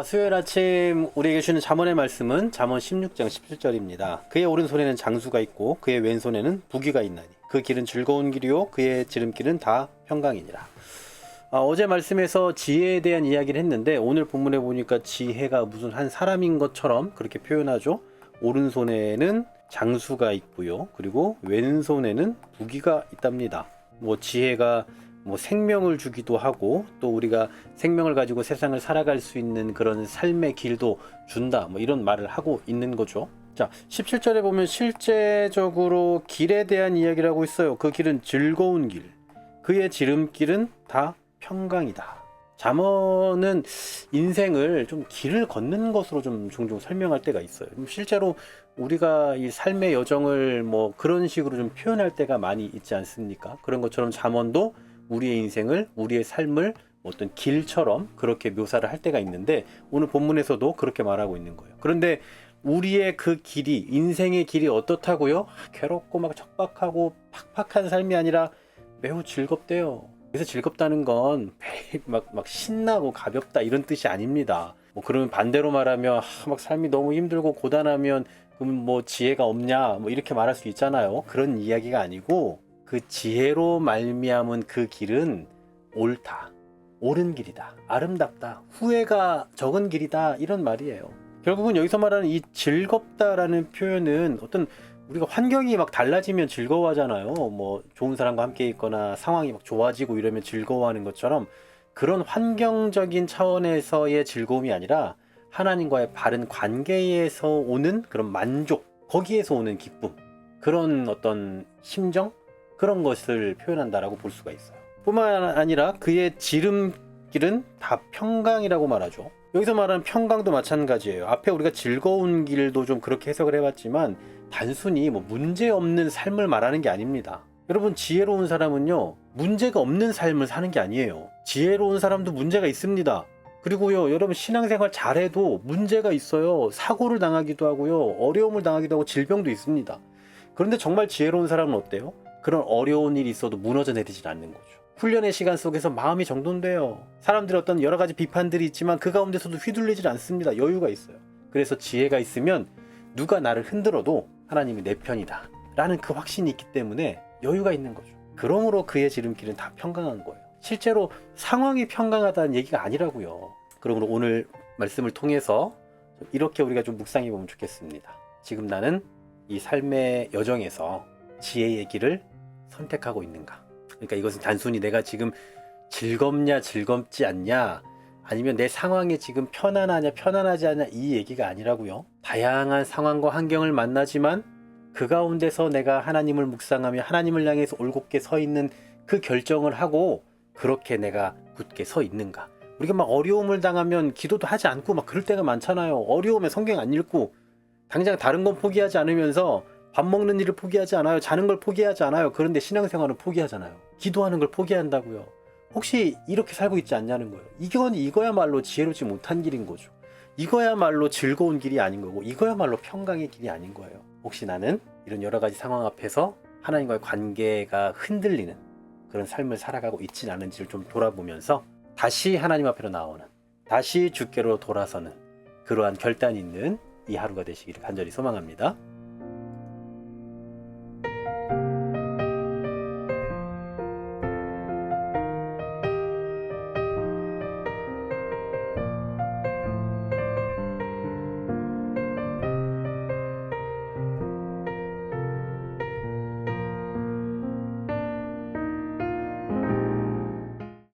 수요일 아침 우리에게 주는 잠언의 말씀은 잠언 16장 17절입니다. 그의 오른손에는 장수가 있고 그의 왼손에는 부귀가 있나니 그 길은 즐거운 길이요 그의 지름길은 다 평강이니라. 어제 말씀에서 지혜에 대한 이야기를 했는데 오늘 본문에 보니까 지혜가 무슨 한 사람인 것처럼 그렇게 표현하죠. 오른손에는 장수가 있고요. 그리고 왼손에는 부귀가 있답니다. 지혜가 생명을 주기도 하고 또 우리가 생명을 가지고 세상을 살아갈 수 있는 그런 삶의 길도 준다. 이런 말을 하고 있는 거죠. 자, 17절에 보면 실제적으로 길에 대한 이야기를 하고 있어요. 그 길은 즐거운 길, 그의 지름길은 다 평강이다. 잠언은 인생을 좀 길을 걷는 것으로 좀 종종 설명할 때가 있어요. 실제로 우리가 이 삶의 여정을 그런 식으로 좀 표현할 때가 많이 있지 않습니까? 그런 것처럼 잠언도 우리의 인생을, 우리의 삶을 어떤 길처럼 그렇게 묘사를 할 때가 있는데 오늘 본문에서도 그렇게 말하고 있는 거예요. 그런데 우리의 그 길이, 인생의 길이 어떻다고요? 괴롭고 척박하고 팍팍한 삶이 아니라 매우 즐겁대요. 그래서 즐겁다는 건 막 신나고 가볍다 이런 뜻이 아닙니다. 그러면 반대로 말하면 삶이 너무 힘들고 고단하면 그럼 지혜가 없냐 이렇게 말할 수 있잖아요. 그런 이야기가 아니고 그 지혜로 말미암은 그 길은 옳다, 옳은 길이다, 아름답다, 후회가 적은 길이다 이런 말이에요. 결국은 여기서 말하는 이 즐겁다라는 표현은 어떤 우리가 환경이 달라지면 즐거워하잖아요. 좋은 사람과 함께 있거나 상황이 좋아지고 이러면 즐거워하는 것처럼 그런 환경적인 차원에서의 즐거움이 아니라 하나님과의 바른 관계에서 오는 그런 만족, 거기에서 오는 기쁨, 그런 어떤 심정, 그런 것을 표현한다라고 볼 수가 있어요. 뿐만 아니라 그의 지름길은 다 평강이라고 말하죠. 여기서 말하는 평강도 마찬가지예요. 앞에 우리가 즐거운 길도 좀 그렇게 해석을 해봤지만 단순히 문제 없는 삶을 말하는 게 아닙니다. 여러분, 지혜로운 사람은요, 문제가 없는 삶을 사는 게 아니에요. 지혜로운 사람도 문제가 있습니다. 그리고요, 여러분 신앙생활 잘해도 문제가 있어요. 사고를 당하기도 하고요, 어려움을 당하기도 하고 질병도 있습니다. 그런데 정말 지혜로운 사람은 어때요? 그런 어려운 일이 있어도 무너져 내리질 않는 거죠. 훈련의 시간 속에서 마음이 정돈돼요. 사람들의 어떤 여러 가지 비판들이 있지만 그 가운데서도 휘둘리질 않습니다. 여유가 있어요. 그래서 지혜가 있으면 누가 나를 흔들어도 하나님이 내 편이다 라는 그 확신이 있기 때문에 여유가 있는 거죠. 그러므로 그의 지름길은 다 평강한 거예요. 실제로 상황이 평강하다는 얘기가 아니라고요. 그러므로 오늘 말씀을 통해서 이렇게 우리가 좀 묵상해 보면 좋겠습니다. 지금 나는 이 삶의 여정에서 지혜의 길을 선택하고 있는가? 그러니까 이것은 단순히 내가 지금 즐겁냐 즐겁지 않냐, 아니면 내 상황이 지금 편안하냐 편안하지 않냐 이 얘기가 아니라고요. 다양한 상황과 환경을 만나지만 그 가운데서 내가 하나님을 묵상하며 하나님을 향해서 올곧게 서 있는 그 결정을 하고 그렇게 내가 굳게 서 있는가. 우리가 어려움을 당하면 기도도 하지 않고 그럴 때가 많잖아요. 어려움에 성경 안 읽고 당장 다른 건 포기하지 않으면서 밥 먹는 일을 포기하지 않아요. 자는 걸 포기하지 않아요. 그런데 신앙생활은 포기하잖아요. 기도하는 걸 포기한다고요. 혹시 이렇게 살고 있지 않냐는 거예요. 이거야말로 지혜롭지 못한 길인 거죠. 이거야말로 즐거운 길이 아닌 거고 이거야말로 평강의 길이 아닌 거예요. 혹시 나는 이런 여러 가지 상황 앞에서 하나님과의 관계가 흔들리는 그런 삶을 살아가고 있지는 않은지를 좀 돌아보면서 다시 하나님 앞으로 나오는, 다시 주께로 돌아서는 그러한 결단이 있는 이 하루가 되시기를 간절히 소망합니다.